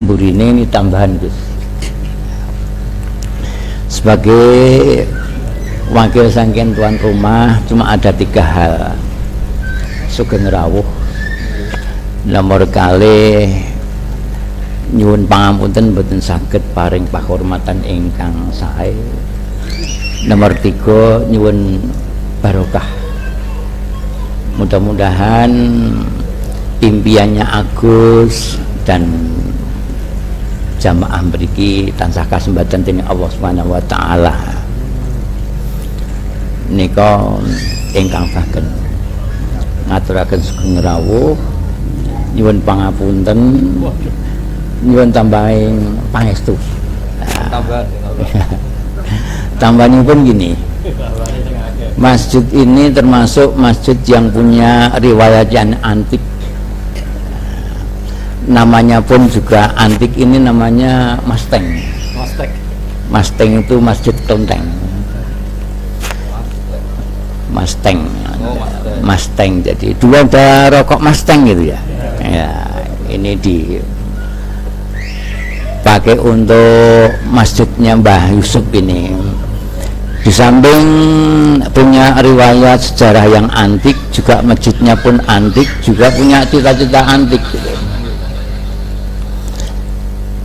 burine ini tambahan Gus. Sebagai wakil saking tuan rumah cuma ada 3 hal. Sugeng rawuh. Nomor kali nyuwun pangapunten mboten saged paring pahormatan ingkang sae. Nomor 3 nyuwun barokah. Mudah-mudahan impiannya Agus dan jamaah mriki tansah kasembadan dening Allah Subhanahu wa taala. Nika ingkang saged ngaturaken sugeng rawuh, nyuwun pangapunten, nyuwun tambahin pangestu. Tambahanipun gini. Masjid ini termasuk masjid yang punya riwayat yang antik. Namanya pun juga antik, ini namanya Masteng. Masteng itu masjid Klonteng. Masteng. Masteng. Jadi dulu ada rokok Masteng gitu ya. Ya, ini dipakai untuk masjidnya Mbah Yusuf ini. Di samping punya riwayat sejarah yang antik, juga masjidnya pun antik, juga punya cita-cita antik gitu.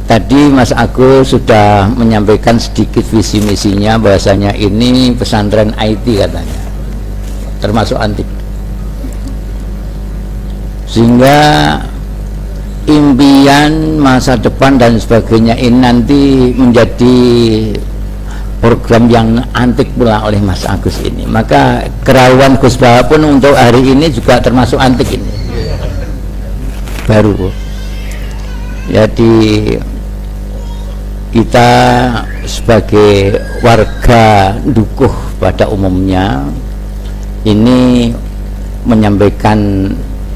Tadi Mas Agus sudah menyampaikan sedikit visi misinya, bahwasanya ini pesantren IT katanya, termasuk antik, sehingga impian masa depan dan sebagainya ini nanti menjadi program yang antik pula oleh Mas Agus ini. Maka kerawuan Gus Baha pun untuk hari ini juga termasuk antik ini, baru. Jadi kita sebagai warga Dukuh pada umumnya ini menyampaikan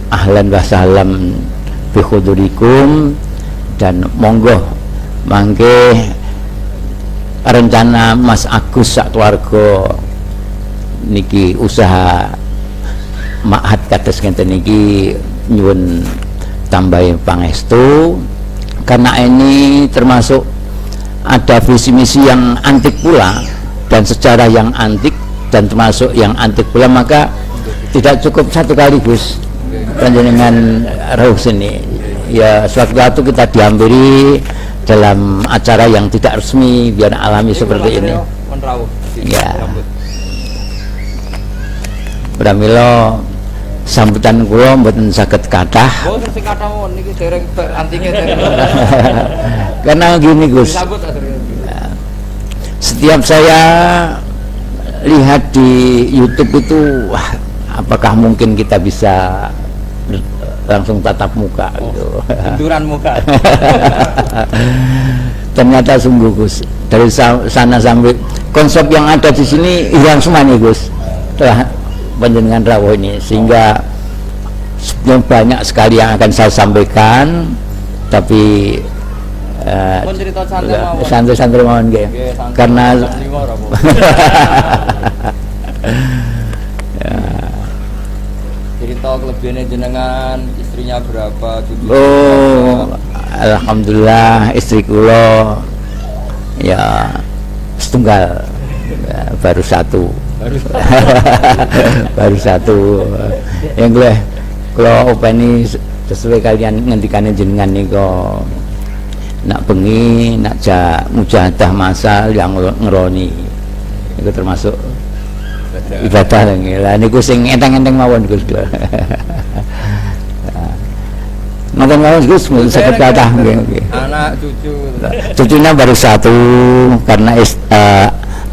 ahlan wa sahlan bi hudurikum, dan monggo mangke rencana Mas Agus sak keluarga niki usaha ma'had kados ngenten niki nyuwun tambahi pangestu, karena ini termasuk ada visi misi yang antik pula dan sejarah yang antik dan termasuk yang antik pula, maka tidak cukup satu kali Gus panjenengan rawuh sini ya, suatu waktu kita dihampiri dalam acara yang tidak resmi biar alami seperti ini ya. Pramila sambutan kula mboten saged kathah. Karena gini Gus, setiap saya lihat di YouTube itu, wah, apakah mungkin kita bisa langsung tatap muka gitu, benturan muka. Ternyata sungguh Gus, dari sana sampai konsep yang ada di sini hilang semua nih Gus setelah panjenengan rawuh ini, sehingga banyak sekali yang akan saya sampaikan, tapi santai-santai mawon nggih, karena cerita kelebihannya jenengan, istrinya berapa, alhamdulillah istri kula ya setunggal ya, baru satu baru satu yang kula openi sesuai kalian ngendikane jenengan niku, nak bengi nak mujahadah masal yang ngeroni itu termasuk ibadah lah niku sing enteng-enteng mawon Gus. Nonton mawon Gus saged kathah nggih. Anak cucunya baru satu, karena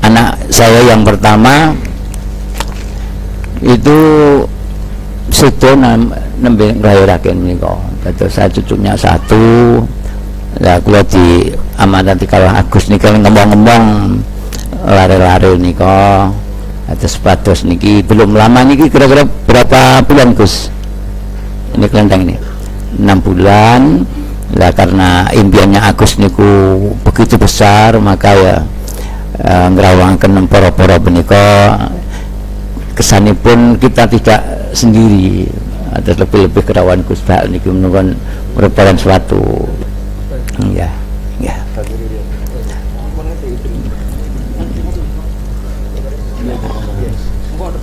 anak saya yang pertama itu sudah nembe nglairaken menika. Dados saya cucunya satu. Lah kula di amanati kalau Agus nika ngomong-ngomong lare-lare nika. Atas patos niki belum lama niki, kira-kira berapa bulan Gus ini kelenteng ini? 6 bulan lah. Karena impiannya Agus niku begitu besar, maka ya ngrawangken para menika kesanipun kita tidak sendiri, ada lebih-lebih kerawan Gus Baha niki merupakan suatu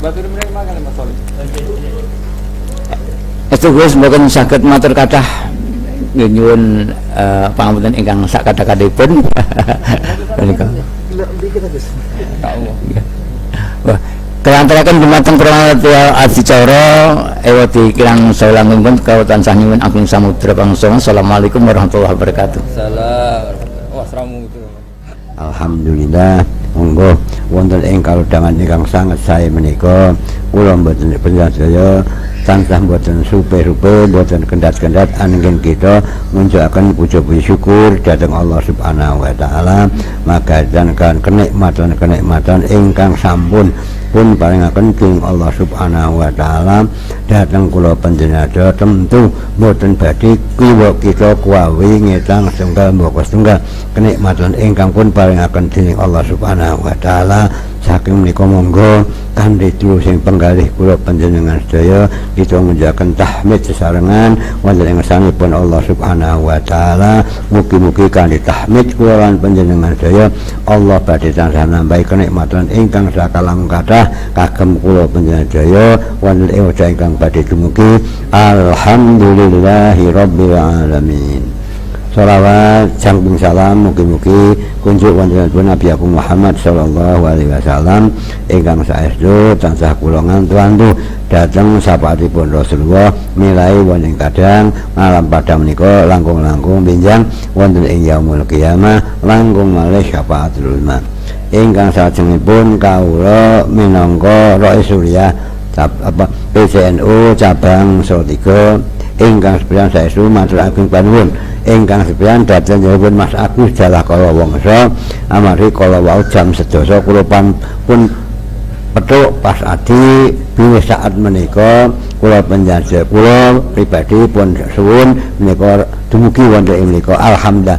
Batur mriki makan Mas Solih. Itu Gus mboten saged matur kathah nyuwun pangapunten ingkang sak kathah-kathahipun. Menika. Wah, kelantaraken dumateng Pramila adicara ewa dikirang salangun pun kawula tansah nyuwun agung samudra pangsongan. Assalamualaikum warahmatullahi wabarakatuh. Salam. Wah, seramu itu. Alhamdulillah, monggo wonten ing kalodhangan ingkang sanget sae menika kula mboten panjenengan tansah mboten supe-supe, mboten kendat-kendat anggen kita munjulaken puji-puji syukur dhateng Allah Subhanahu wa taala, maka kan kenikmatan ingkang sampun pun paringaken dening Allah Subhanahu wa taala dhateng kula panjenengan tentu mboten badhe kiwa kita kuwi ngetang setunggal mboko setunggal kenikmatan ingkang pun paringaken dening Allah Subhanahu wa taala. Saking menika monggo kanthi tulus sing penggalih kula panjenengan sedaya kita munjulaken tahmid sesarengan wonten ing ngarsanipun Allah Subhanahu wa taala. Mugi-mugi kanthi tahmid kula lan panjenengan sedaya Allah badhe tansah nambahi kenikmatan ingkang sakalang kathah kagem kula panjenengan sedaya wonten ing wekdal ingkang badhe dumugi. Alhamdulillahi rabbil alamin. Sholawat jangkung salam mugi-mugi kunjuk wontenipun Nabi Agung Muhammad sallallahu alaihi wasallam ingkang saestu tansah kula ngantu-antu dhateng sapatipun Rasulullah milai wonten kadang malam padang menika langkung-langkung benjang wonten ing yaumul qiyamah langkung malih syafaatul ulama ingkang salajengipun kawula minangka Rais Surya PCNU cabang Salatiga ingkang sepian saestu matur ageng panuwun ingkang sepian dhateng nyuwun Mas Agus dalah kala wangsa amargi kala wau jam 11 kula pun petuk pas adi bilih saat menika kula panjenengan kula pribadi pun suwun menika dumugi wonten ing menika. Alhamdulillah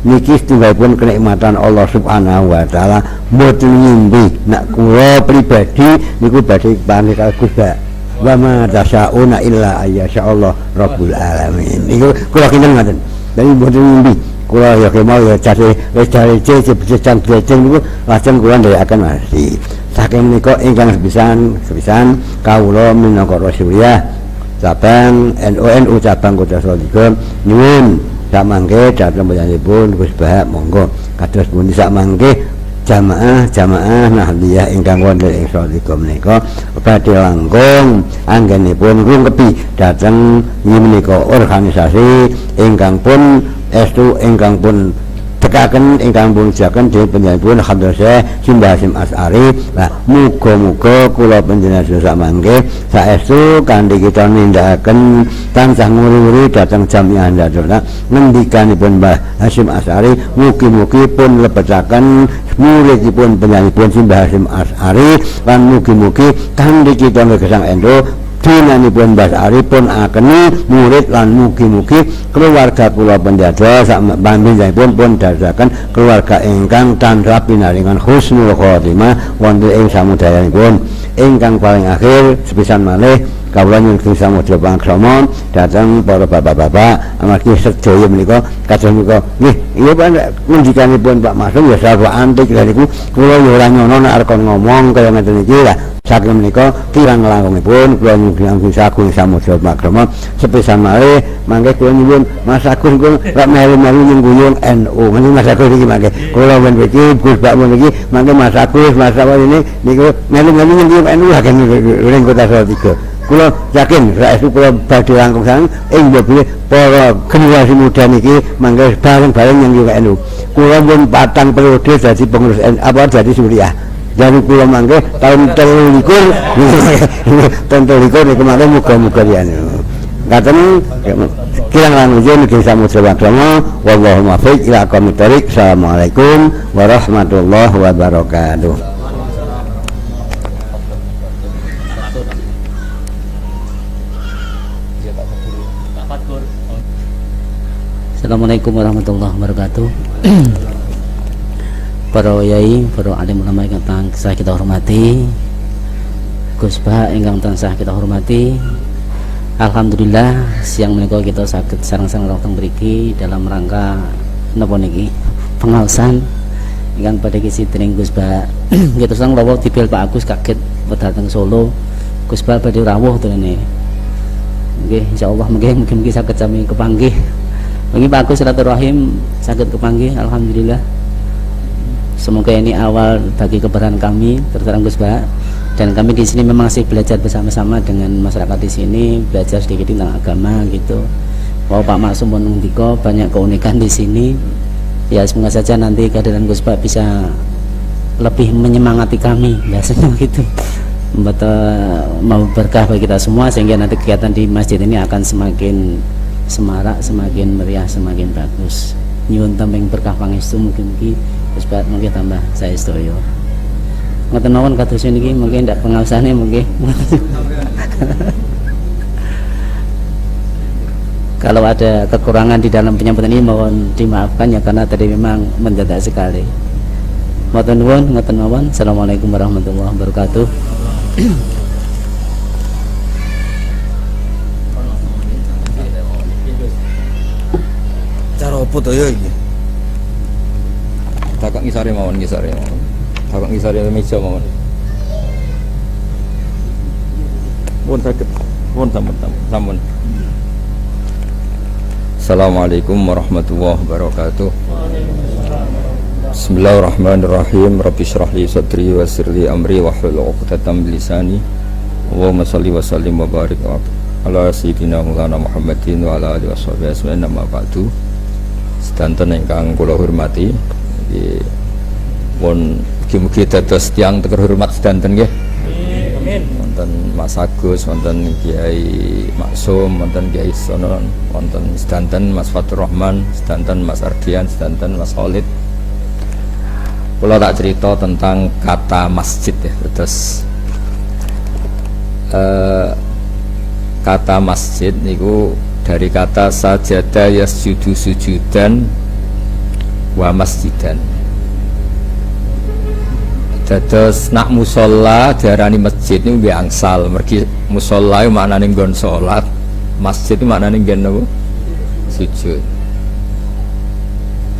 niki setunggalipun kenikmatan Allah Subhanahu wa taala mboten ngimbi nek kula pribadi niku badhe panik Agus wa ma tasyauna illa ayyashallah rabbul alamin. Niku kula kinten ngoten. Dadi mboten ngimbi. Kula ya kemau ya cari wis cari cecang niku lajeng kula ndherekaken mesti. Saking menika ingkang sepisan kawula minangka Rasulullah cabang NU cabang Kota Salatiga nyuwun samangke dhateng panjenenganipun Gus Bah monggo kados pundi samangke jamaah nahdiyah ingkang wonten ing Salatiga menika badhe langkung anggenipun ngrukepi dhateng menika organisasi ingkang pun estu ingkang pun tekaken ingkang pun jaken dening panjenenganipun Habib Syekh Simbah Hasyim Asy'ari. Nah, muga-muga kula panjenengan samangke saestu kanthi kita nindakaken tansah nguri-uri dhateng Jamiah Nahdlatul ngendikanipun Mbah Hasyim Asy'ari mugi-mugi pun lebetaken muridipun panjenenganipun Simbah Hasyim Asy'ari lan mugi-mugi kanthi kita gesang endo dinanipun Mbah Ari pun akeni murid lan mugi-mugi keluarga kula panjenengan sak panjenenganipun pun dadosaken keluarga ingkang tansah pinaringan husnul khotimah wonten ing samudayanipun. Ingkang paling akhir sepisan malih kawula nyuwun samudra pangkrama dhateng para bapak-bapak amargi sedaya menika kados menika nggih iya Pak ngendikanipun Pak Masum ya sarwa antik lha niku kula ya ora nyono nek arep ngomong kaya ngeten iki lah. Saking menika kirang langkungipun kula nyuwun sagung samudra pangkrama sepisan malih mangke kula nyuwun Mas Agus niku lek melu-melu nyungguyung NU ngene Mas Agus iki mangke kula men iki Gus Pak men iki mangke Mas Agus Mas Awal ini niku melu-melu nyungguyung NU lha kene ring Kota Salatiga. Kula yakin saestu kula badhe langkung sang ing mbene para generasi muda niki mangke bareng-bareng nyungguyung NU. Kula pun 4 periode dadi pengurus dadi Suriah. Jadi kula mangke tahun 23 niku mangke muga-muga anu. Ngaten kirang lanjut niki samudra pangkrama wallahu muwaffiq ila aqwamit thoriq. Assalamualaikum warahmatullahi wabarakatuh. Assalamualaikum warahmatullahi wabarakatuh. Para yai, para alim ulama ingkang tansah kita hormati, Gus Bah ingkang tansah kita hormati. Alhamdulillah siang menika kita saged sareng-sareng wonten mriki dalam rangka napa niki pengaosan ingkang pada kisi dening Gus Ba. Nggih terus rawuh dibel Pak Agus kaget dateng Solo. Gus Ba badhe rawuh tenene. Nggih insyaallah mugi saged sami kepanggih. Mugi Pak Agus silaturahim saged kepanggih alhamdulillah. Semoga ini awal bagi keberkahan kami terus Gus Ba. Dan kami di sini memang masih belajar bersama-sama dengan masyarakat di sini, belajar sedikit tentang agama gitu. Wow, Pak Maksum Nundiko banyak keunikan di sini. Ya semoga saja nanti kehadiran Gus Ba bisa lebih menyemangati kami, biasanya gitu. Membuat mau berkah bagi kita semua sehingga nanti kegiatan di masjid ini akan semakin semarak, semakin meriah, semakin bagus. Nyuwun tambeng berkah pangestu mugi-mugi Gus Ba mungkin tambah saya sedoyo. Ngoten mawon kados niki mungkin ndak pengausane mungkin. Kalau ada kekurangan di dalam penyampaian ini mohon dimaafkan ya karena tadi memang mendadak sekali. Ngoten nuwun, ngoten mawon. Assalamualaikum warahmatullahi wabarakatuh. Cara apa to ya iki? Takak ngisare mawon, ngisare mawon. Takak ngisare meja mawon. Pun saged. Pun sampun. Assalamualaikum warahmatullahi wabarakatuh. Bismillahirrahmanirrahim. Rabbi shrah li sadri wa yassir li amri wahlul 'uqdatam min lisani. Allahumma shalli wa sallim wa barik ala sayyidina Maulana Muhammadin wa ala alihi washabihi ajmain. Amma ba'du. Sedanten ingkang kula hormati, nggih pun mugi-mugi dados tiyang terhormat sedanten nggih. Amin. Wonten Mas Agus, wonten Kiai Maksum, wonten Kiai Sonon, wonten sedanten Mas Fatur Rahman, sedanten Mas Ardian, sedanten Mas Khalid. Kula tak cerita tentang kata masjid ya. Terus kata masjid niku dari kata sajada yasjudu sujudan wa masjidan. Dados nak musola diarani masjid niku nggih angsal. Mergi musola maknane nggon salat, masjid itu maknane nggon napa? Sujud.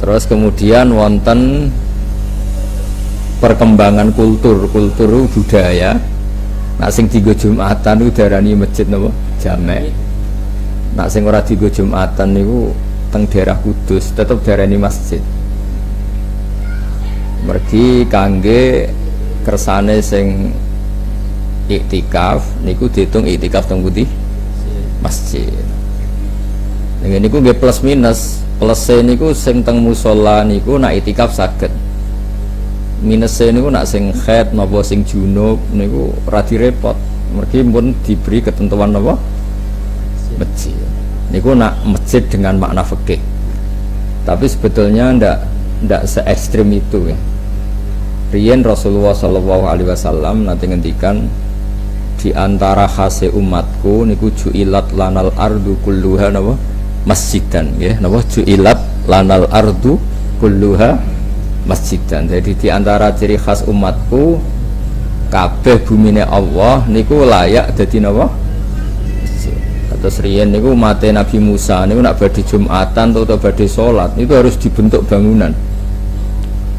Terus kemudian wonten perkembangan kultur budaya. Nak sing dienggo Jumatan niku diarani masjid napa? Jamek. Nak sing ora dienggo Jumatan niku teng daerah Kudus tetep diarani masjid. Mergi kangge kersane sing iktikaf niku diitung iktikaf teng putih masjid. Nggih niku nggih plus minus. Plus niku sing teng musala niku nak iktikaf saged. Minus niku nak sing haid napa sing junub niku ora direpot. Mergi pun diberi ketentuan napa? Masjid. Niku nak masjid dengan makna fikih. Tapi sebetulnya ndak se ekstrim itu ya. Riyen Rasulullah sallallahu alaihi wasallam nanti ngendikan di antara khase umatku niku ju'ilat lanal ardu kulluha napa masjidan nggih napa ju'ilat lanal ardu kulluha masjidan. Jadi di antara ciri khas umatku kabeh bumine Allah niku layak dadi napa masjid. Terus riyen niku mate Nabi Musa niku nak badhe Jumatan atau badhe salat itu harus dibentuk bangunan.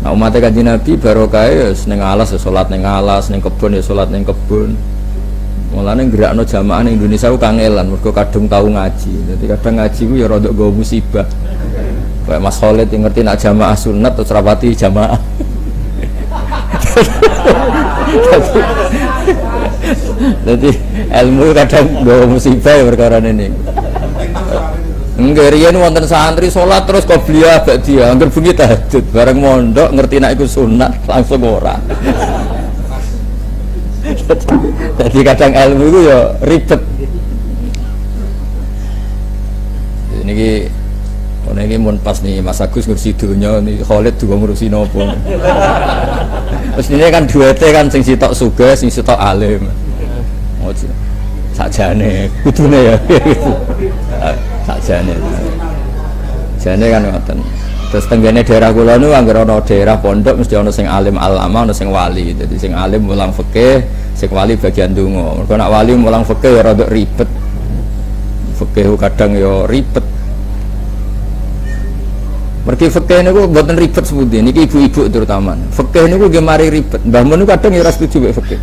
Nah umatnya Kanjeng Nabi barokah ya ning alas ya salat ning alas, ning kebun ya salat ning kebun. Mulane gerakno jamaah ning Indonesia ku kangelan mergo kadung tau ngaji. Dadi kadang ngaji ku ya rada nggo musibah. Kayak Mas Khalid yang ngerti nak jamaah sunat terus rapati jamaah. Jadi ilmu kadang nggo musibah ya perkara ini. Enggak riyen wonten santri salat terus qobliyah ba'diyah angger bengi tahajud bareng mondok ngerti nek iku sunat langsung ora. Jadi kadang ilmu itu ya ribet. Niki mun pas nih Mas Agus ngurusi dunya nih Khalid juga ngurusi nopo. Terus ini kan duete kan sing sitok sugih sing sitok alim. Ngono. Sakjane kudune ya. Sakjane. Jane kan ngoten. Terus tenggene daerah kula niku anggere ana daerah pondok mesti ana sing alim alama, ana sing wali. Jadi sing alim mulang fikih, sing wali bagian donga. Mergo nek wali mulang fikih ya rada ribet. Fikih kadang ya ribet. Mergi fikih niku mboten ribet sepundi niki ibu-ibu terutama. Fikih niku nggih mari ribet. Mbah Mun niku kadang ya ora setuju mek fikih.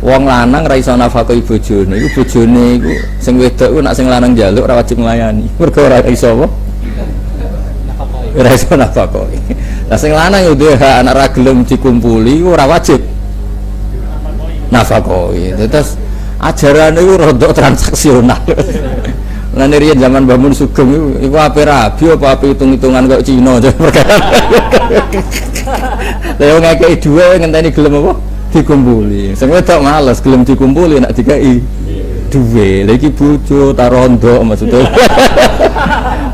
Wong lanang ra iso nafkahi bojone, iku bojone iku sing wedok ku nek sing lanang njaluk ora wajib nglayani. Mergo ora iso apa? Ora iso nafkahi. Lah sing lanang yo duwe hak anak ra gelem dikumpuli ora wajib nafkahi. Terus ajaran iku rada transaksional. Lan riyen zaman Mbah Mun Sugeng iku ape rabi apa ape hitung-hitungan kok Cina aja perkara. Lah wong ngekeki dhuwit ngenteni gelem apa? Dikumpuli. Sing wedok males gelem dikumpuli nek dikeki dhuwit. Lha iki bojo ta rondo maksudnya.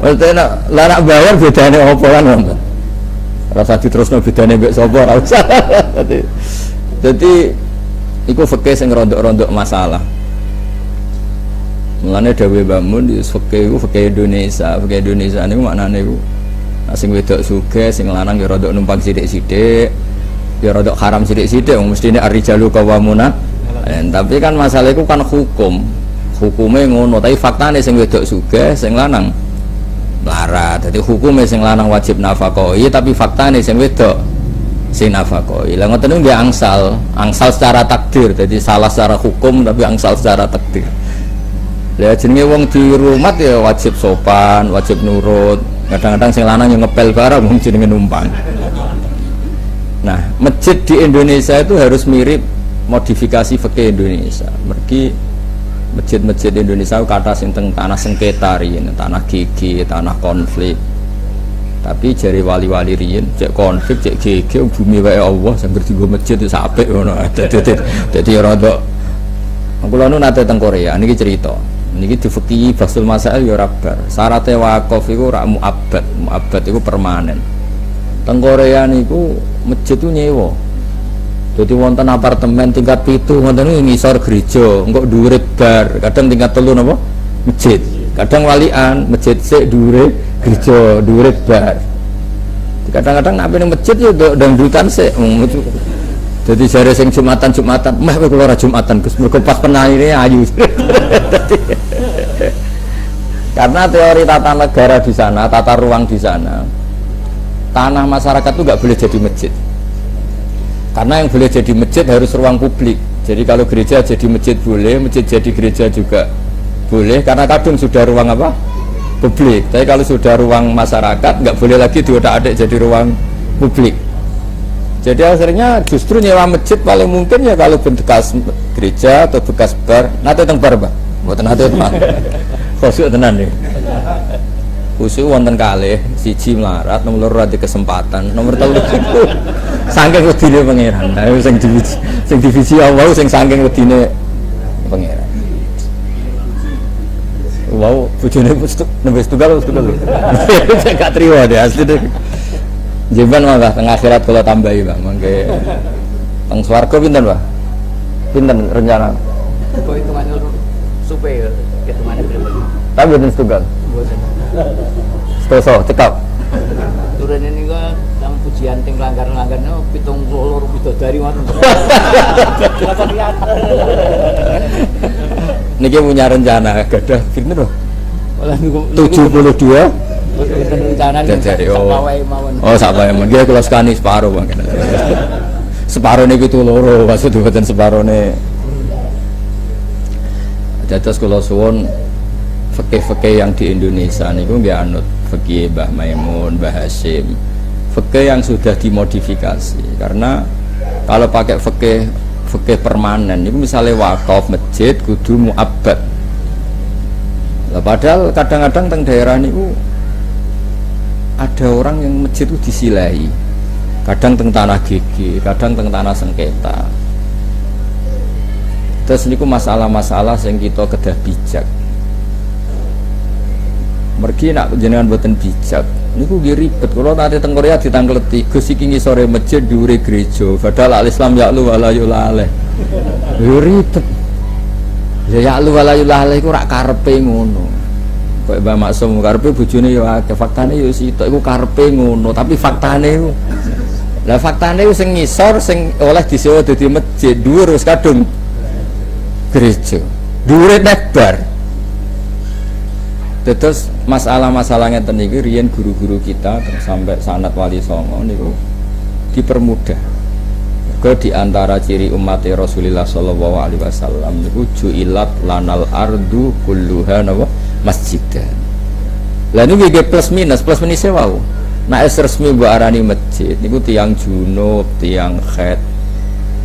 Maksudnya lah nek bayar bedane apa kan wonten. Rasa diterusno bedane mbek sapa ora usah. Dadi iku fikih sing rondok-rondok masalah. Mulane dawuh Mbah Mun di fikih Indonesia niku maknane iku sing wedok sugih, sing lanang ya rada numpang sithik-sithik, ya rada haram sithik-sithik wong mestine ar-rijalu qawwamuna. Tapi kan masalah iku kan hukume ngono, tapi faktane sing wedok sugih, sing lanang melarat. Dadi hukume sing lanang wajib nafkahi, tapi faktane sing wedok sing nafkahi. Lah ngoten niku nggih angsal secara takdir. Jadi salah secara hukum tapi angsal secara takdir. Ya jenenge wong di rumah ya wajib sopan, wajib nurut. Kadang-kadang sing lanang yang ngepel barang wong jenenge numpang. Nah, masjid di Indonesia itu harus mirip modifikasi fikih Indonesia. Mergi masjid-masjid Indonesia kata sing teng tanah sengketa riyen, tanah gigi, tanah konflik. Tapi jari wali-wali riyen cek konflik, cek gigi bumi wae Allah sing dienggo masjid itu apik ngono. Dadi rada kula nu nate teng Korea niki cerita. Niki difikih basul masail ya ora bar. Syaratnya wakaf iku ora muabbad iku permanen. Teng Korea niku masjid itu nyewa. Jadi wonten apartemen tingkat 7 wonten niku ngisor gereja, engko dhuwure bar, kadang tingkat 3 napa? Masjid. Kadang walian, masjid sik dhuwure gereja, dhuwure bar. Kadang-kadang nek ning masjid ya dangdutan sik. Jadi jare sing Jumatan, meh kowe kula ora Jumatan Gus, mergo pas penaire ayu. Karena teori tata negara di sana, tata ruang di sana, tanah masyarakat itu nggak boleh jadi masjid. Karena yang boleh jadi masjid harus ruang publik. Jadi kalau gereja jadi masjid boleh, masjid jadi gereja juga boleh. Karena kadung sudah ruang apa? Publik. Tapi kalau sudah ruang masyarakat nggak boleh lagi diotak-atik jadi ruang publik. Jadi akhirnya justru nyewa masjid paling mungkin ya kalau bekas gereja atau bekas bar. Nanti teng bar, Pak. Mboten nate tenan. Khusuk tenan nih. Khusuk wonten kalih, siji melarat, nomor 2 ada kesempatan, nomor 3 iku saking wedine pangeran. Lah sing divisi Allah sing saking wedine pangeran. Wow, bojone nembes tunggal. Saya gak triwa deh asli deh. Jemban mangga teng akhirat kula tambahi, Pak. Mangke teng swarga pinten, Pak? Pinten rencana? Kok hitungane supaya hitungane berapa? Tapi mboten setunggal. Mboten. Stoso cekap. Turun ini kok nang pujian ting langgar-langgarne 72 bidodari ngoten. Niki punya rencana gadah pinten, Pak? Olah niku 72 rencana dari wae mawon. Oh, sak wae mawon. Nggih kula sekani separo, Bang. Separo niku itu loro, maksud mboten separone. Dados kula suwun fikih-fikih yang di Indonesia niku nggih anut fikih Mbah Maimun, Mbah Hasyim. Fikih yang sudah dimodifikasi. Karena kalau pakai fikih permanen niku misalnya wakaf masjid kudu muabbad. Lah padahal kadang-kadang teng daerah niku ada orang yang masjid itu disilahi, kadang teng tanah gigi, kadang teng tanah sengketa. Terus niku masalah-masalah yang kita kedah bijak. Mergi nak jenengan boten bijak, niku nggih ribet. Kalau nanti teng Korea ditangkleti, Gus iki ngisore masjid dhuwure gereja, padahal al-Islam ya'lu wa la yu'laleh. Yo ribet. Ya ya'lu wa la yu'laleh iku rak karepe ngono. Kok Mbah Maksum karepe bojone ya akeh, faktane ya sitok iku karepe ngono, tapi faktane iku lah faktane iku sing ngisor sing oleh disewa dadi masjid dhuwur wis kadung gereja. Dhuwure nebar. Terus masalah-masalahnya teniki riyen guru-guru kita sampai sanad Wali Songo niku dipermudah. Ke di antara ciri umat Rasulullah sallallahu alaihi wasallam niku ju'ilat lanal ardu kulluha napa masjidan. Lah niku nggih plus minus wau. Nek resmi mbok arani masjid niku tiyang junub, tiyang khed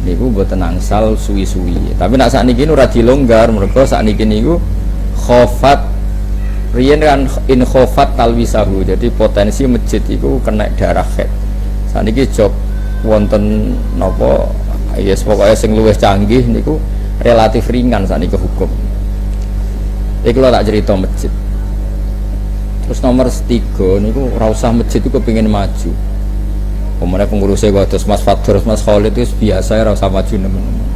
niku mboten angsal suwi-suwi. Tapi nek sakniki ora dilonggar mergo sakniki niku khofat riyen kan in khofat talwisahu. Jadi potensi masjid iku kena darah khed. Sakniki job wonten napa yes pokoknya sing luwih canggih niku relatif ringan sakniki hukum. Iki kula tak cerita masjid. Terus nomor 3 niku ora usah masjid itu kepengin maju. Pemene pengurusnya kados Mas Fadur, Mas Khalid itu biasa ora usah maju nemen-nemen.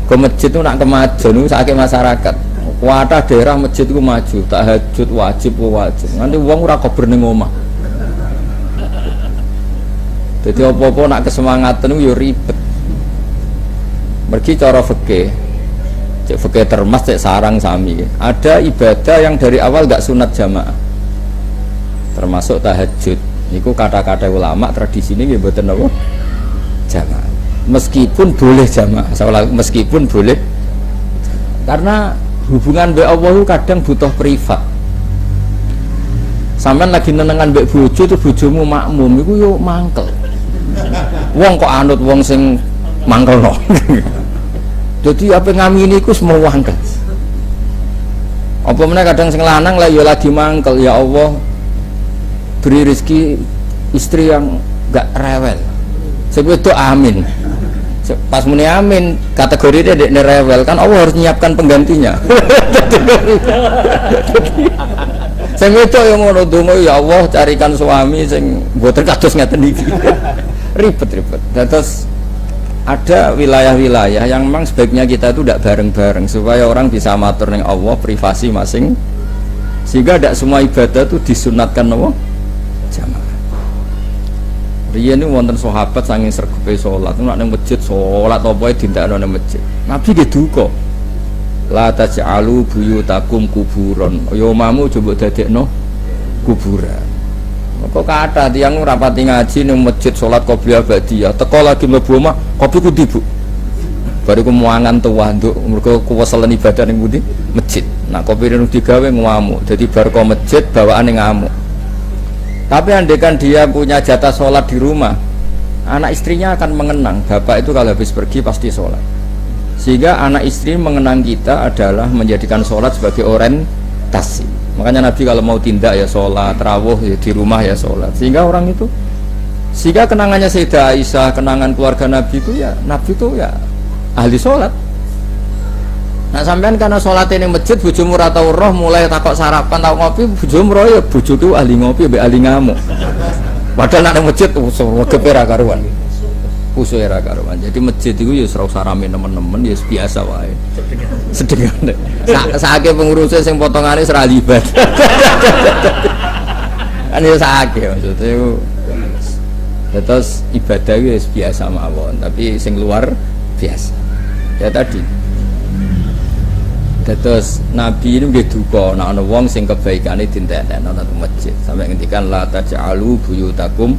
Ke masjid itu nak kemajuan niku sakake masyarakat. Kuatah daerah masjid itu maju, tahajud wajib. Nanti wong ora kober ning omah. Jadi apa-apa nak kesemangatan itu ya ribet. Mergi cara fikih. Cek fikih termas cek sarang sami. Ada ibadah yang dari awal gak sunat jamaah. Termasuk tahajud. Niku kata-kata ulama tradisi ini nggih mboten napa jamaah. Meskipun boleh jamaah, meskipun boleh. Karena hubungan mbek Allah itu kadang butuh privat. Sampeyan lagi nenengan mbek bojo itu bojomu makmum iku yo mangkel. Wong kok anut wong sing mangkelno. Dadi apa ngamini iku semua mangkel. Apa meneh kadang sing lanang lah ya lagi mangkel, ya Allah beri rezeki istri yang gak rewel. Sebut itu amin. Pas muni amin kategori dia dekne rewel kan Allah harus menyiapkan penggantinya. Sing itu yang ngono donga ya Allah carikan suami sing mboten kados ngaten iki. Ribet-ribet. Terus ada wilayah-wilayah yang memang sebaiknya kita itu tidak bareng-bareng supaya orang bisa matur ning Allah privasi masing. Sehingga tidak semua ibadah itu disunatkan apa? Jamaah. Riyen niku wonten sahabat saking sregepe salat, nek nang masjid salat apa ae dindakno nang masjid. Nabi nggih duka. La taj'alu buyutakum kuburon. Ya omamu coba dadekno kuburan. Kok kata tiyang rapati ngaji ning masjid salat qobliyah ba'diyah, teko lagi mlebu omah, kopi ku ndi, Bu? Bariku muangan tuwa nduk mergo kuweselen ibadah ning pundi? Masjid. Nah, kopi rene digawe ngamuk. Dadi bar ko masjid bawaane ngamuk. Tapi andaikan dia punya jatah sholat di rumah, anak istrinya akan mengenang. Bapak itu kalau habis pergi pasti sholat. Sehingga anak istri mengenang kita adalah menjadikan sholat sebagai orientasi. Makanya Nabi kalau mau tindak ya sholat, rawuh ya di rumah ya sholat. Sehingga orang itu, sehingga kenangannya Sayyidah Aisyah, kenangan keluarga Nabi itu ya, Nabi itu ya ahli sholat. Nah sampean karena sholat ini masjid, bojomu ora tau roh mulai takok sarapan tau ngopi, bojomu roh ya bojoku ahli ngopi mbek ahli ngamuk. Padahal nek masjid wegepe ra karuan. Kusuk ra karuan. Jadi masjid itu ya ora usah rame nemen-nemen ya biasa wae. Sedengan. Sakake pengurusnya sing potongane ora libat. Kan ya sakake maksudnya itu. Terus ibadah itu biasa mawon, tapi sing luar biasa. Ya tadi. Terus Nabi ini nggih duka nek ana wong sing kebaikane dintentekno nang masjid. Sampai ngendikan la taj'alu buyutakum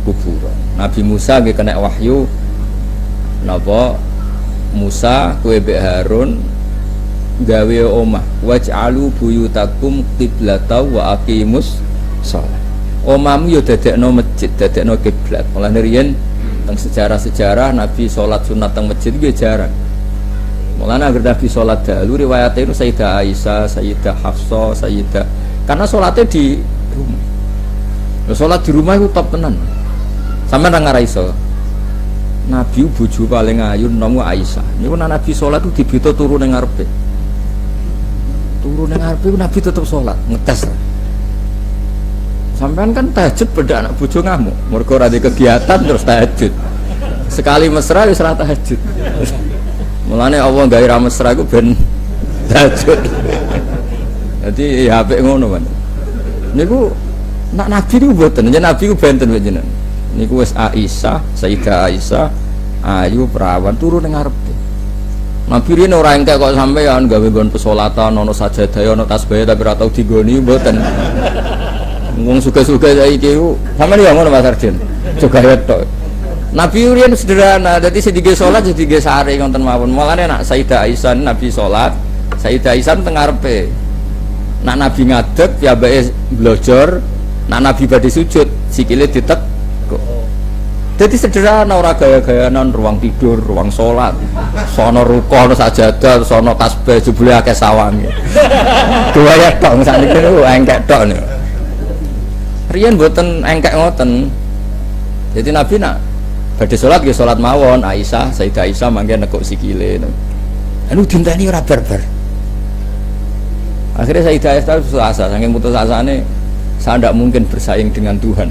kuburan. Nabi Musa nggih kena wahyu napa Musa kowe mbek Harun gawe omah waj'alu buyutakum qiblatan wa aqimus shalah. Omahmu yo dadekno masjid, dadekno kiblat. Mulane riyen teng sejarah-sejarah Nabi salat sunat teng masjid nggih jarang. Mulanya agar Nabi sholat dahulu riwayatnya itu Sayyidah Aisyah, Sayyidah Hafsah, Sayyidah karena sholatnya di rumah. Sholat di rumah itu top tenan. Sampai nang ngaraisa. Nabi bojo paling ayu nomu Aisyah. Niku Nabi sholat itu dibito turu ning ngarepe. Turu ning ngarepe Nabi tetep sholat, ngetes. Sampean kan tahajud beda anak bojo ngamuk. Mergo ora ada kegiatan terus tahajud. Sekali mesra wis ora tahajud. Mulane Allah gawe ra mesra iku ben tahajud. Dadi ya apik ngono kan. Niku nak Nabi niku mboten, yen Nabi ku benten jenengan. Niku wis Aisyah, Sayyidah Aisyah, ayu perawan turu ning ngarepe. Nabi riyen ora engkek kok sampean gawe nggon pesolatan ana sajadah ana tasbih tapi ora tau digoni mboten. Wong suka-suka saiki ku sampean ya ngono Mas Arjen. Juga tok. Nabi riyen sederhana, dadi sedige salat sedige sare ngoten mawon. Mulane nak Sayyidah Aisyah Nabi salat, Sayyidah Aisyah teng ngarepe. Nak Nabi ngadeg piyambake blojor, nak Nabi badhe sujud sikile ditek. Jadi sederhana, ora gaya-gayanan ruang tidur, ruang sholat, sono ruko, sono sajadah, sono tasbih, jebule akeh sawange. Dua ya tok sakniki niku engkek tok niku. Riyen mboten engkek ngoten. Jadi Nabi nak badhe sholat nggih sholat mawon, Aisyah, Sayyidah Aisyah mangke nekuk sikile. Anu dinteni ora barbar. Akhirnya Sayyidah Aisyah putus asa, saking putus asane saya tidak mungkin bersaing dengan Tuhan.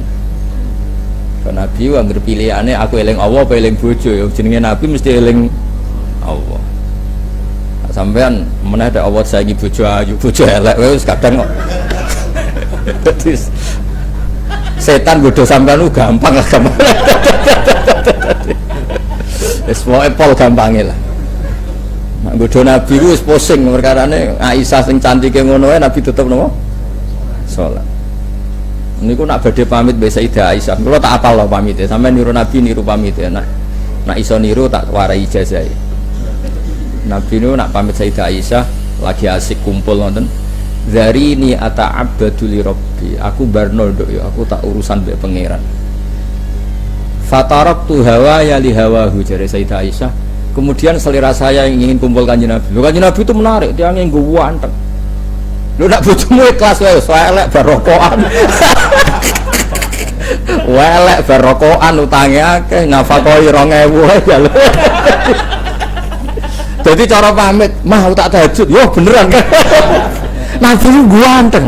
Nabi anggere pilihane aku eling Allah apa eling bojo ya jenenge Nabi mesti eling Allah. Sampean meneh ada Allah saiki bojo ayu bojo elek wis kadang kok. Setan godho sampean gampang lah gampang. Wis pokoke pol gampange lah. Nek godho Nabi ku wis pusing perkarane Aisyah sing cantike ngono ae Nabi tetep napa? Salat. Niku nak badhe pamit mbek Sayyidah Aisyah. Kula tak apal lho pamite. Sampeyan niru Nabi niru pamite. Nak iso niru tak warai ijazah. Nabi niku nak pamit Sayyidah Aisyah lagi asik kumpul wonten. Zarini ata'abbadu li rabbi. Aku barno nduk ya, aku tak urusan mbek pangeran. Fataraktu hawaya li hawahu jare Sayyidah Aisyah. Kemudian selera saya yang ingin kumpul Kanjeng Nabi. Kanjeng Nabi itu menarik, dia nganggo wanteng. Lu nak bojomu ikhlas wae, elek barokokan. Welek barokokan utange akeh, nafakoi 2000 wae ya lho. Jadi cara pamit, mah tak tahajud, yo beneran kan. Nabi ku ganteng.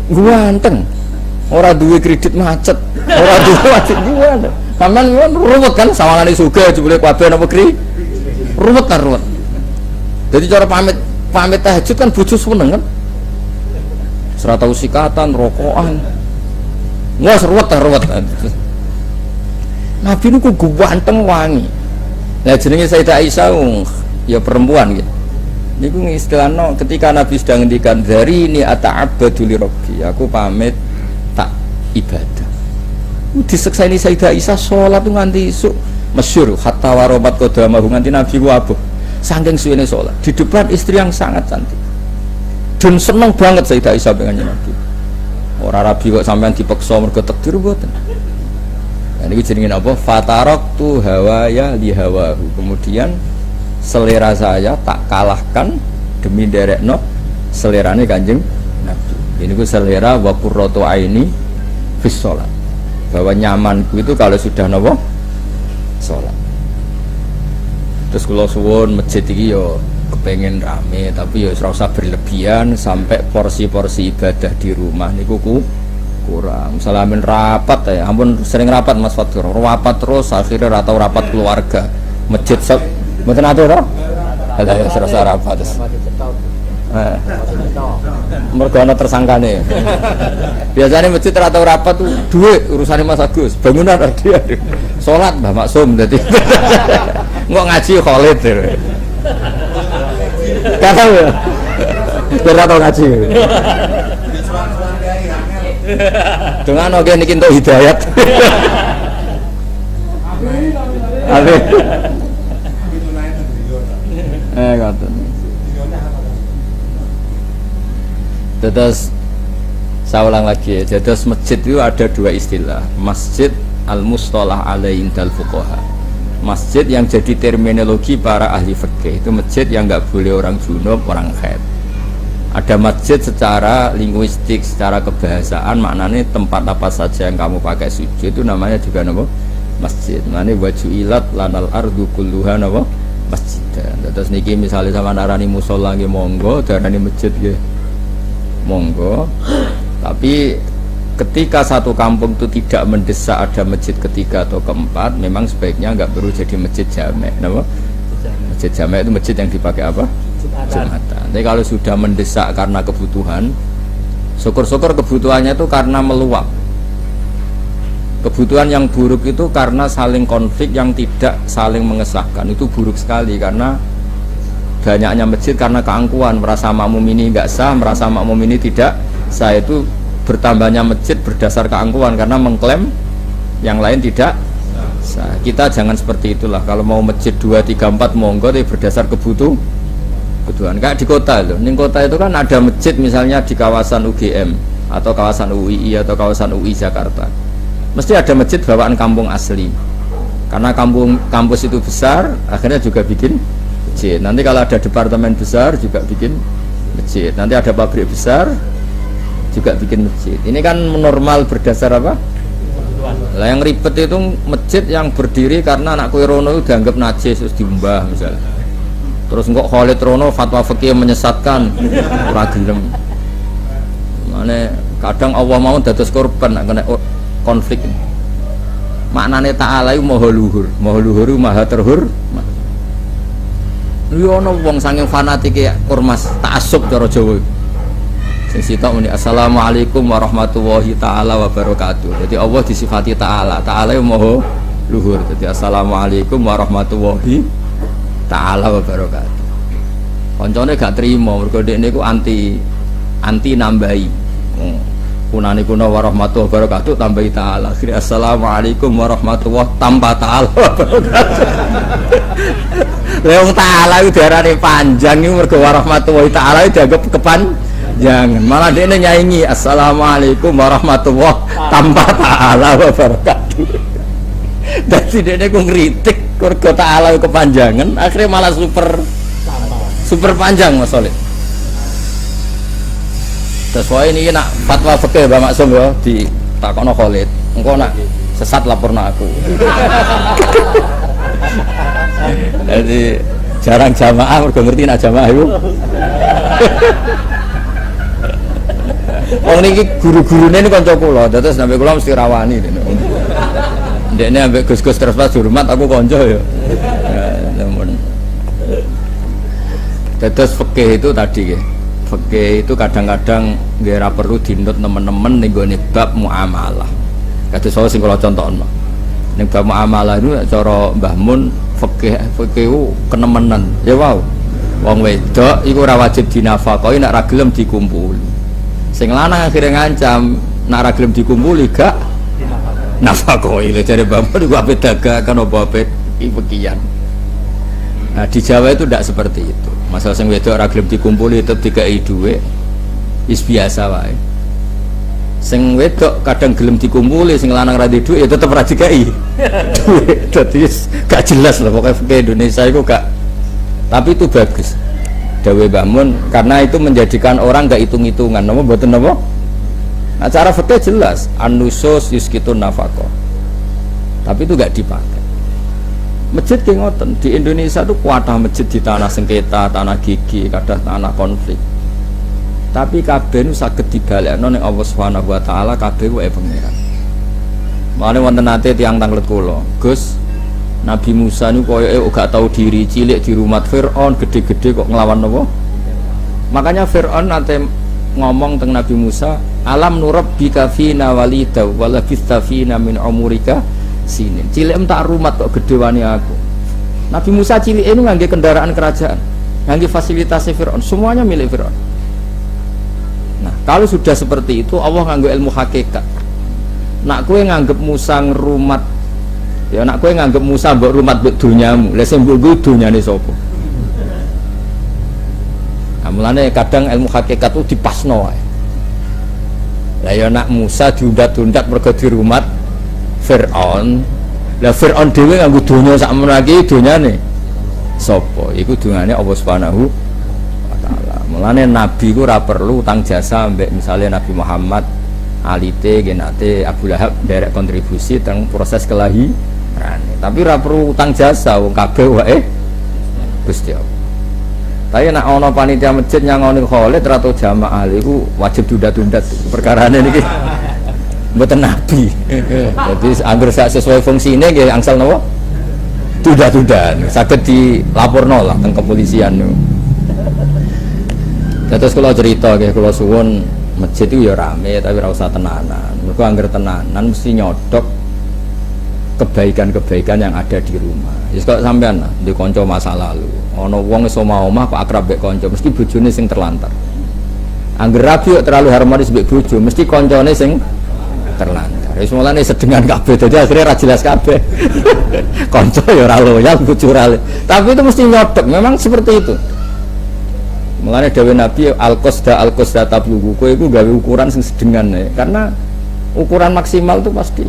Ganteng. Ora duwe kredit macet, ora duwe wajib ganteng. Sampeyan ruwet kan sawangane sugih jebule kabeh napa kri? Ruwet kan ruwet. Jadi cara pamit tahajud kan bojo seneng kan. Ora tau sikatan, rokokan. Nggak seruat. Nabi niku ganteng wangi. Nah jenenge Sayyidah Aisyah ya perempuan gitu. Niku istilahno ketika Nabi sedang ngendikan dari ini ata'abbadu li rabbi, aku pamit tak ibadah. Disekseni Sayyidah Aisyah salat nganti isuk masyhur hatta warobat qadamahu nganti Nabi ku abuh. Saking suwene salat di depan istri yang sangat cantik. Dan seneng banget Sayyidah Aisyah dengan Nabi. Ora rabi kok sampean dipeksa mergo takdir mboten. Nah niki jenenge apa? Fataraktu hawaya li hawahu. Kemudian selera saya tak kalahkan demi derekno selerane Kanjeng Nabi. Ini ku selera wa qurratu aini fis shalat. Bahwa nyamanku itu kalau sudah napa? Salat. Terus kula suwun masjid iki yo kepengen rame tapi ya ora usah berlebihan sampai porsi-porsi ibadah di rumah niku kurang. Salamin rapat ya, ampun sering rapat Mas Fatur. Rapat terus akhirnya ora tau rapat keluarga. Masjid mboten ate to? Ada ya serasa rapat terus. Mergo ana tersangkane. Biasanya masjid ora tau rapat tuh duit urusane Mas Agus, bangunan dia. Salat Mbah Maksum dadi. Engko ngaji Khalid. Kata ya, kira tau ngaji. Dengan oke niki entuk hidayat. Amin. Ngoten. Terus saya ulang lagi ya. Jadi masjid itu ada dua istilah. Masjid al-mustalah alaihi indal fuqaha. Masjid yang jadi terminologi para ahli fikih itu masjid yang nggak boleh orang junub, orang haid. Ada masjid secara linguistik, secara kebahasaan maknanya tempat apa saja yang kamu pakai sujud itu namanya juga nama masjid. Maknanya wajuilat lanal ardu kulluha nama masjid. Terus niki misalnya sama narani musola nggih monggo, darani masjid nggih monggo. Tapi ketika satu kampung itu tidak mendesak ada masjid ketiga atau keempat, memang sebaiknya nggak perlu jadi masjid jamek. Nama masjid jamek itu masjid yang dipakai apa? Jumatan. Tapi kalau sudah mendesak karena kebutuhan, syukur-syukur kebutuhannya itu karena meluap. Kebutuhan yang buruk itu karena saling konflik yang tidak saling mengesahkan, itu buruk sekali. Karena banyaknya masjid karena keangkuhan, merasa makmum ini enggak sah, merasa makmum ini tidak sah. Itu bertambahnya masjid berdasar keangkuhan karena mengklaim yang lain tidak sah. Kita jangan seperti itulah. Kalau mau masjid 2, 3, 4 monggo, tapi berdasar kebutuhan. Kayak di kota loh, di kota itu kan ada masjid misalnya di kawasan UGM atau kawasan UII atau kawasan UI Jakarta, mesti ada masjid bawaan kampung asli. Karena kampus itu besar, akhirnya juga bikin masjid. Nanti kalau ada departemen besar juga bikin masjid. Nanti ada pabrik besar juga bikin masjid. Ini kan normal berdasar apa? Lah yang ribet itu masjid yang berdiri karena anak kue Rono itu dianggap najis terus diumbah misalnya. Terus kok Khalid Rono fatwa fikih menyesatkan, ora gelem. Mane kadang Allah mau dados korban kena konflik. Maknane ta'ala iku maha luhur maha terhur. Yo ana wong saking fanatike ormas ta'assub cara Jawa. Sing sitok muni assalamualaikum warahmatullahi taala wabarakatuh. Jadi Allah disifati ta'ala. Ta'ala iku maha luhur. Jadi assalamualaikum warahmatullahi taala wabarakatuh. Koncone gak trimo mergo dekne iku anti nambahi. Kunane kuna warahmatullahi wabarakatuh tambahi ta'ala. Akhirnya assalamualaikum warahmatullahi tanpa ta'ala wabarakatuh. Leung ta'ala itu diarani panjang itu mergo warahmatullahi ta'ala itu dianggap kepanjangan. Malah dia nyaingi assalamualaikum warahmatullahi tanpa ta'ala wabarakatuh. Jadi dia ngeritik mergo ta'ala kepanjangan, akhirnya malah super panjang Mas Solid. Sesuai ini nak fatwa fikih Mbak Maksum ya di takono Khalid. Engko nak sesat laporno aku. Jadi jarang jamaah mergo ngerti nak jamaah iku. Wong niki guru-gurune ini kanca kula, dados sampe kula mesti rawani dene. Ndekne ambek Gus-gus terus pas hormat aku kanca ya. Ya, namun. Dados fikih itu tadi nggih. Fikih itu kadang-kadang nggih ora perlu dinut teman-teman ning gone bab muamalah. Kados sing kula contohno. Ning bab muamalah itu cara Mbah Mun fikih kenemenan. Ya wow. Wong wedok iku ora wajib dinafkahi nek ra gelem dikumpuli. Sing lanang akhire ngancam nek ra gelem dikumpuli gak nafkahi. Lha jare Mbah Mun iku ape dagakan apa ape ikian. Nah di Jawa itu tidak seperti itu. Masalah sing wedok ora gelem dikumpuli tetep dikai dhuwit. Wis biasa wae. Sing wedok kadang gelem dikumpuli, sing lanang ra dhuwit ya tetep ra dikai. Dadi gak jelas lah pokoknya fikih Indonesia itu gak. Tapi itu bagus. Dawe Mbah Mun karena itu menjadikan orang gak hitung-hitungan. Napa mboten napa? Nah cara fikih jelas, an-nusus yuskitun nafaqah. Tapi itu gak dipakai. Masjid ki ngoten, di Indonesia itu kuatah masjid di tanah sengketa, tanah gigi, kadang tanah konflik. Tapi kabeh nu saged dibalekno ning Allah Subhanahu wa taala kabeh wae pangeran. Mane wonten nate tiyang tanglet kula, Gus, Nabi Musa niku koyoke gak tahu diri, cilik di rumah Firaun, gede-gede kok nglawan napa? Makanya Firaun nate ngomong teng Nabi Musa, alam nurabbika fina walida wa labista fina min umurika sini. Cilik tak rumat kok gede wani aku. Nabi Musa cilik itu ngangge kendaraan kerajaan, ngangge fasilitas Firaun, semuanya milik Firaun. Nah, kalau sudah seperti itu Allah nganggo ilmu hakikat. Nak kowe nganggep Musa ngrumat, ya nak kowe nganggep Musa mbok rumat mbek donyamu, lha sing mbok donyane sapa? Nah, mulane kadang ilmu hakikat itu dipasno wae. Lah ya nak Musa diundat-undat mergo dirumat Fir'aun. Lah Fir'aun dhewe nganggo donya sak menaki donyane sapa? Iku dongane Allah Subhanahu wa taala. Mulane nabi ku ora perlu utang jasa mbek misale Nabi Muhammad alite genate Abu Lahab derek kontribusi teng proses kelahiran. Tapi ora perlu utang jasa wong kabeh wae Gusti Allah. Tapi nek ana panitia masjid nyangoni Khalid ratu jamaah iku wajib tunda-tunda perkarane niki. Mboten nabi. Jadi angger sesuai fungsine nggih angsal napa? Tunda-tunda. Saged dilaporno lah teng kepolisian niku. Terus kula cerita nggih kula suwun masjid itu ya rame tapi ora usah tenanan. Mergo angger tenanan mesti nyodok kebaikan-kebaikan yang ada di rumah. Wis kok sampean di kanca masa lalu, ana wong iso omah kok akrab mbek kanca, mesti bojone sing terlantar. Angger rabi terlalu harmonis mbek bojo, mesti kancane sing terlantar. Wis mulane sedengan kabeh, dadi akhirnya ra jelas kabeh. Kanca ya ora loyal, bojo ora. Tapi itu mesti nyodok, memang seperti itu. Mulane dawuh Nabi al-qasda tablugu, kowe iku gawe ukuran sing sedengan ya. Karena ukuran maksimal itu pasti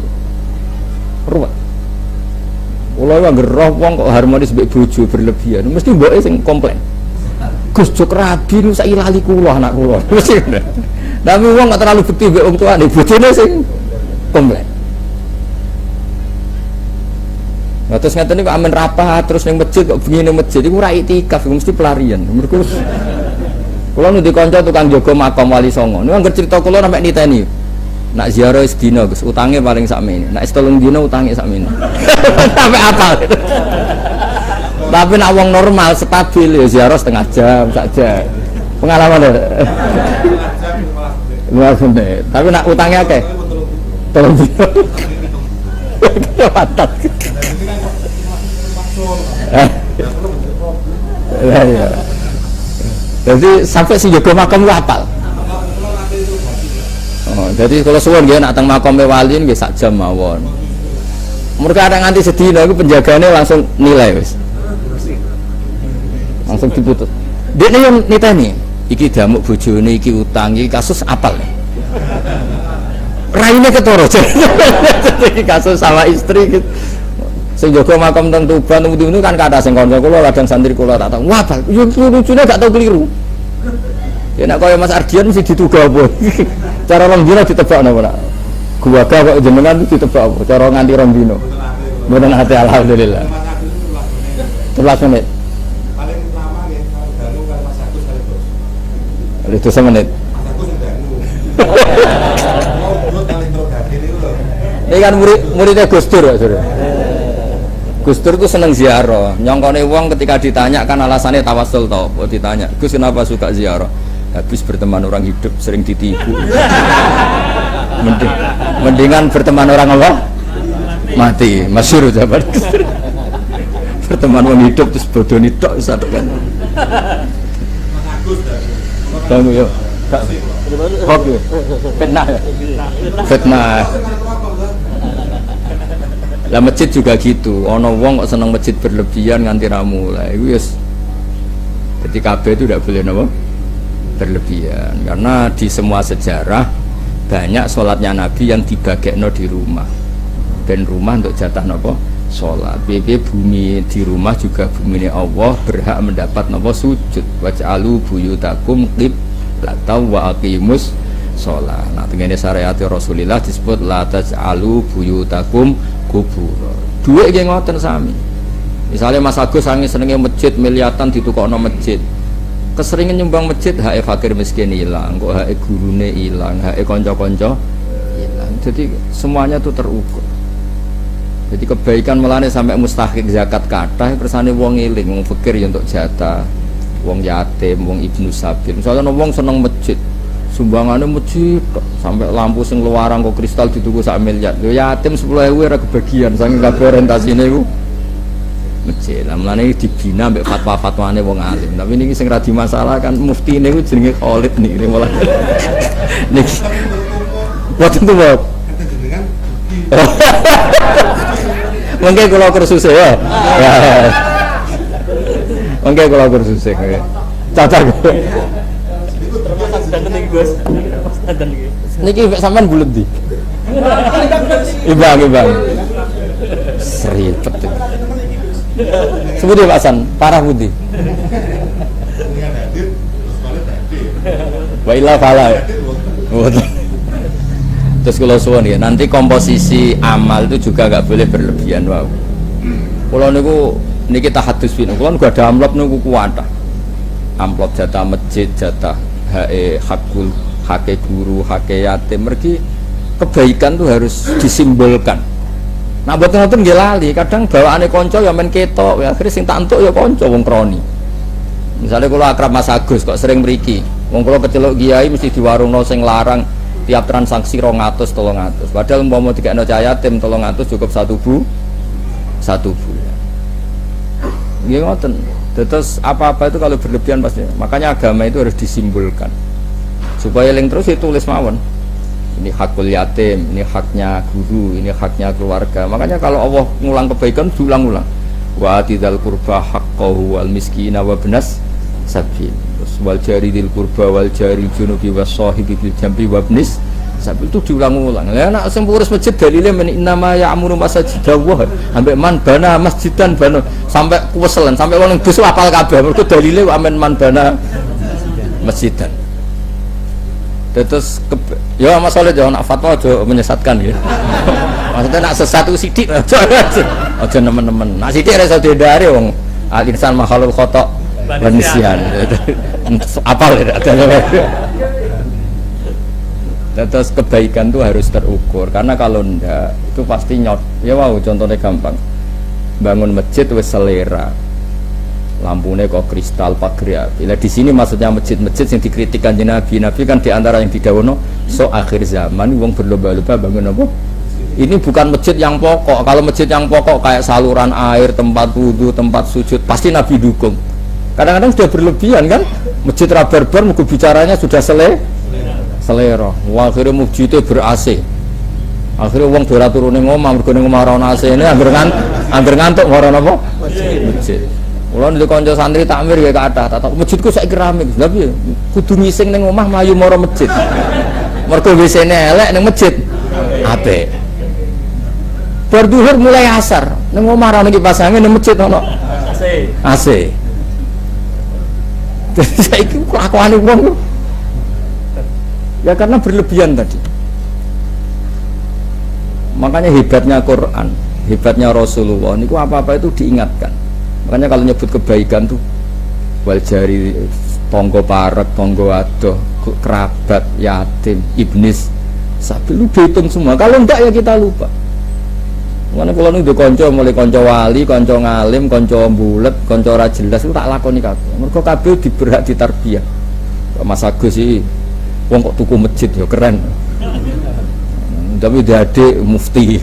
ruwet. Kula yo anggere roh wong kok harmonis mbek bojo berlebihan, mesti mboke sing komplain. Gus Jok rabi nu saiki lali kula anak kula. Mesti. Tapi wong gak terlalu bekti mbek wong tuane, bojone sing komplain. Nah, terus ngeten niku amen rapat terus ning masjid kok bengi ning masjid iku ora iktikaf, mesti pelarian. Mergo kula nu dikanca tukang jaga makam Wali Songo. Niku anggere crita kula sampe niteni. Nak ziarah sedina Gus, utangnya paling sakmene. Nak setulung dina utangnya sakmene. Sampai apal. Tapi nak wong normal stabil ya ziarah setengah jam saja. Pengalaman ya. Luar biasa. Tapi nak utangnya akeh. Tolong dina. Patat. Jadi sampai si jaga makam ku apal. Oh, jadi kalau suwon nggih nak teng makam wali nggih sak jam mawon. Mereka ada nganti sedina iku penjagane langsung nilai wis. Langsung ditutup. Dekne yang niteni, iki damuk bojone iki utang iki kasus apal. Raine ketoro. Iki kasus sama istri gitu. Sing jaga makam teng Tuban itu kan kata sing kanca kula kadang santri kula tak tahu. Wah, yo lucune gak tau keliru. Ya nak kaya Mas Ardian mesti dituga apa? Cara rong dino ditebak napa nak? Gua kok jenengan ditebak apa? Cara nganti rong dino. Mboten ate alhamdulillah. 11 menit. Paling lama nggih kalau dalu karo Mas Agus kali bos. Itu semenit. Mas Agus sing dalu. Ngobrol kali interogasi niku lho. Ini kan muridnya Gus Dur ya, Saudara. Gus Dur itu seneng ziarah. Nyongkone wong ketika ditanya kan alasannya tawasul toh. Ditanya, "Gus kenapa suka ziarah?" Habis berteman orang hidup sering ditipu. Mendingan berteman orang apa? Mati. Masyhur jabat. Berteman orang hidup terus bodoni tok satu kan. Mas Agus Tunggu yo. Hobi. Fitnah ya. Fitnah. Lah masjid juga gitu. Ono wong kok seneng masjid berlebihan nganti ra mulai. Iku wis. Jadi kabeh itu tidak boleh napa? Berlebihan. Karena di semua sejarah banyak sholatnya Nabi yang dibagekno di rumah. Dan rumah untuk jatah napa? Sholat. Bumi di rumah juga bumi ini Allah berhak mendapat napa? Sujud. Waj'alu buyutakum qiblatan wa aqimus sholat. Nah, tengene syariat Rasulullah disebut la taj'alu buyutakum kubur. Duit nggih ngoten sami. Misalnya Mas Agus sange senenge masjid miliatan ditukokno masjid. Keseringan nyumbang masjid hak fakir miskin hilang, kok hak gurune hilang, hak kanca-kanca hilang. Jadi semuanya itu terukur. Jadi kebaikan melane sampai mustahik zakat kathah kersane wong eling, wong fakir ya untuk jatah, wong yatim, wong ibnu sabil. Misalnya wong seneng masjid, sumbangannya masjid sampai lampu sing luaran kok kristal dituku 1 miliar. Yo yatim 10.000 ora kebagian saking kabeh orientasine iku masjid. Lah mulane dibina mbek fatwa-fatwane wong alim. Tapi niki sing ra di masalah kan muftine iku jenenge Khalid niki mulane. Niki. Boten tuh, Bob. jenengan Mengke kula kursus ya. Mengke kula kursus ya. Cacat. Niki sampean bulet di. Ibang. Seripet. Sebut ya Pak San, parah putih. dengan hadir terus balik hadir. Wa illa fala. Terus kalau suwun ya, nanti komposisi amal itu juga nggak boleh berlebihan. Wow. Kalau niki tahadus bin, kalau nggak ada amplop niku kuwatah. Amplop jatah masjid, jatah hakul, hake guru, hake yatim. Mergi kebaikan tuh harus disimbolkan. Nah buat nonton nggih lali, kadang bawaane kanca ya men ketok, ya akhirnya sing tak entuk ya kanca wong kroni. Misalnya kalau akrab Mas Agus kok sering mriki, wong kula kecelok kiai mesti diwarungno sing larang tiap transaksi 200 300. Padahal umpama dikekno cah yatim 300 cukup satu bulan. Nggih ngoten. Terus apa-apa itu kalau berlebihan pasti. Makanya agama itu harus disimbolkan. Supaya eling terus ditulis mawon. Ini hakul yatim, ini haknya guru, ini haknya keluarga. Makanya kalau Allah ngulang kebaikan diulang-ulang. Wa atidal qurba haqqahu wal miskina wa ibnas sabil. Terus wal jari dil qurba wal jari junubi was sahibi bil jambi wa ibnis sabil itu diulang-ulang. Lah nek sing pengurus masjid dalile men innama ya'muru masajidallah. Ambek man bana masjidan bana sampai kuweselen, sampai wong bus apal kabeh. Mergo dalile amen man bana masjidan. Terus ya Mas Soleh jangan nak fatwa aja menyesatkan ya. Maksudnya nak sesat itu sidik aja nemen-nemen. Nak sidik rasa dihindari wong al-insan makhluk khata wa nisyan. Apal ya. Terus kebaikan itu harus terukur karena kalau ndak itu pasti nyot. Ya wow, contohnya gampang. Bangun masjid wis selera. Lampunya kok kristal pagar api. Lah di sini maksudnya masjid-masjid yang dikritikkan Nabi kan diantara yang didawono so akhir zaman wong berlomba-lomba bangun apa? Ini bukan masjid yang pokok. Kalau masjid yang pokok kayak saluran air, tempat wudhu, tempat sujud, pasti Nabi dukung. Kadang-kadang sudah berlebihan kan? Masjid rabarbar mugu bicaranya sudah selera. Wah, akhirnya masjidnya ber-AC. Akhirnya wong dola turune ngomah mergo ning omah ora ono AC ini angger ngantuk ora ono apa? Masjid. Kalau di konco santri takmir ya kata, masjidku saya keramik, tapi kudu ngising neng omah melayu moro masjid. Mergo WC-ne elek neng masjid, apik. Berduhur mulai asar, neng omah ra niki pasangin neng masjid ono AC. Jadi saiki kelakuane wong ya karena berlebihan tadi. Makanya hebatnya Quran, hebatnya Rasulullah, niku apa-apa itu diingatkan. Makanya kalau nyebut kebaikan tuh wal jari tonggo parek, tonggo adoh, kerabat, yatim, ibnis, sapi lu dihitung semua. Kalau enggak ya kita lupa. Karena kalau nu konco mulai konco wali, konco ngalim, konco bulet, konco ora jelas itu tak lakoni kabeh. Mergo kabeh diberhak ditarbiyah. Mas Agus sih wong kok tuku masjid ya keren. Tapi dia adik mufti.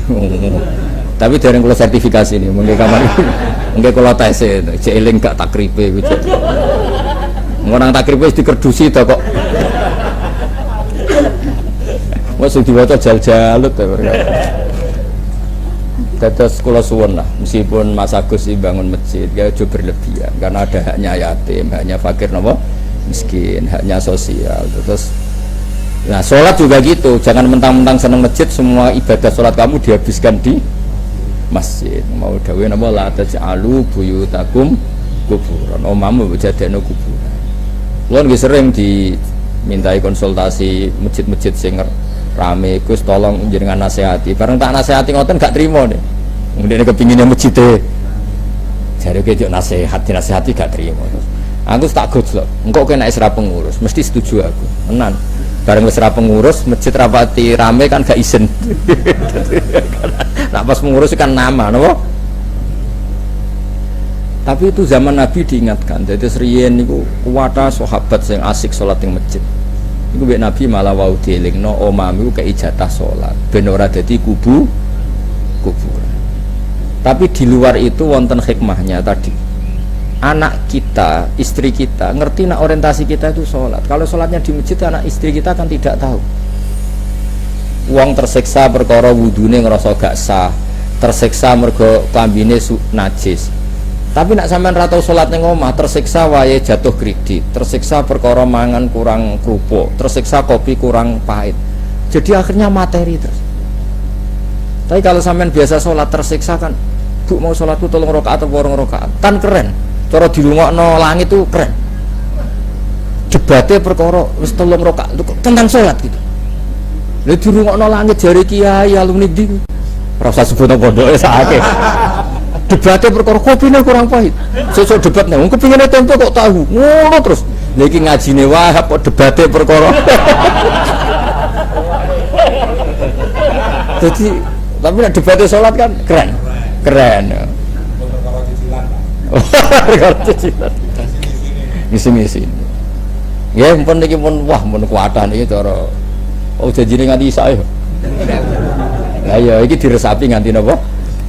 Tapi dari kula sertifikasi ini, mungkin kamar mungkin kula tes cek eling gak takripe gitu. Orang takripe dikerdusi to kok. Wes diwaca jal-jalut to. Tetes kula suwun lah, meskipun Mas Agus bangun masjid ya aja berlebihan karena ada haknya yatim, haknya fakir napa miskin, haknya sosial. Terus nah sholat juga gitu, jangan mentang-mentang seneng masjid semua ibadah sholat kamu dihabiskan di masjid. Mau dawuh napa la taj'alu buyutakum kuburan. Omamu jadekno kuburan. Kulo nggih sering dimintai konsultasi masjid-masjid sing rame, Gus tolong jenengan nasihati. Bareng tak nasihati ngoten gak trimo nih. Kemudian kepinginnya masjid jare ke nasihat, dinasihati gak trimo. Aku tak gojlok. Engko kena isra pengurus, mesti setuju aku. Tenan. Bareng wis ra pengurus, masjid rapati rame kan gak isin. Nah pas mengurus kan nama, no? Tapi itu zaman Nabi diingatkan. Jadi serian niku kuwata sahabat yang asik sholat di masjid. Niku mbek Nabi malah wau dielingno omahmu kei jatah sholat. Ben ora dadi kuburan. Tapi di luar itu wonten hikmahnya tadi. Anak kita, istri kita ngerti nak orientasi kita itu sholat. Kalau sholatnya di masjid, anak istri kita kan tidak tahu. Wong tersiksa perkara wudune ngerasa gak sah, tersiksa mergo klambine najis. Tapi nak sampean ra tau salat ning omah, tersiksa wae jatuh kredit, tersiksa perkara mangan kurang krupuk, tersiksa kopi kurang pahit. Jadi akhirnya materi terus. Tapi kalau sampean biasa salat tersiksa kan, Bu mau salatku 3 rakaat atau 2 rakaat, tan keren. Cara dilungokno langit itu keren. Jebate perkara wis 3 rakaat tentang salat gitu. Lha dirungokno langit jare kiai alumni ndi. Ora usah sebut pondoke sakake. Debate perkara kopine kurang pahit. Sesuk debat nang kepingine tempo kok tahu. Ngono terus. Lha iki ngajine Wahab kok debate perkara. Jadi tapi nek debate salat kan keren. Keren. Perkara cicilan. Ngisi-ngisi. Ya, mumpun niki pun wah mun kuwatan iki cara Oh janjine nganti isa ya. Lah ya iki diresapi nganti napa?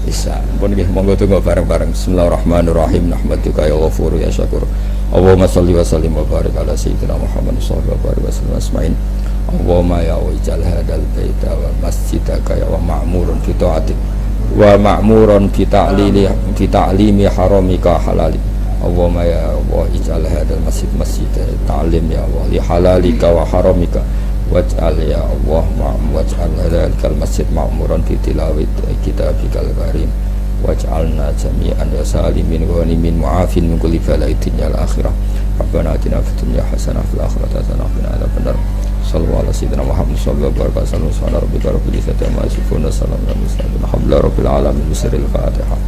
Isa. Pun nggih monggo tunggu bareng-bareng. Bismillahirrahmanirrahim. Nahmaduka ya ghafur ya syakur. Allahumma shalli wa sallim wa barik ala sayyidina Muhammad sallallahu alaihi wasallam asma'in. Allahumma ya wajal hadal baita wa masjidaka ya wa ma'murun fi ta'atik wa ma'murun fi ta'limi haramika halali. Allahumma ya Allah ij'al hadal masjid ta'lim ya Allah li halalika wa haramika waj'al ya Allah waj'al hadzal masjid ma'muran fi tilawati kitabikal karim waj'alna jami'an ya salimin wa ghanimin mu'afin min kulli bala'in al akhirah. Rabbana atina fid dunya hasanah fil akhirati hasanah wa qina adzabannar. Sallallahu alaihi wasallam Muhammad sallallahu alaihi wasallam subhana rabbika rabbil izzati amma yasifun wa salamun alal mursalin alhamdulillahi rabbil alamin. Bismillahil fatihah.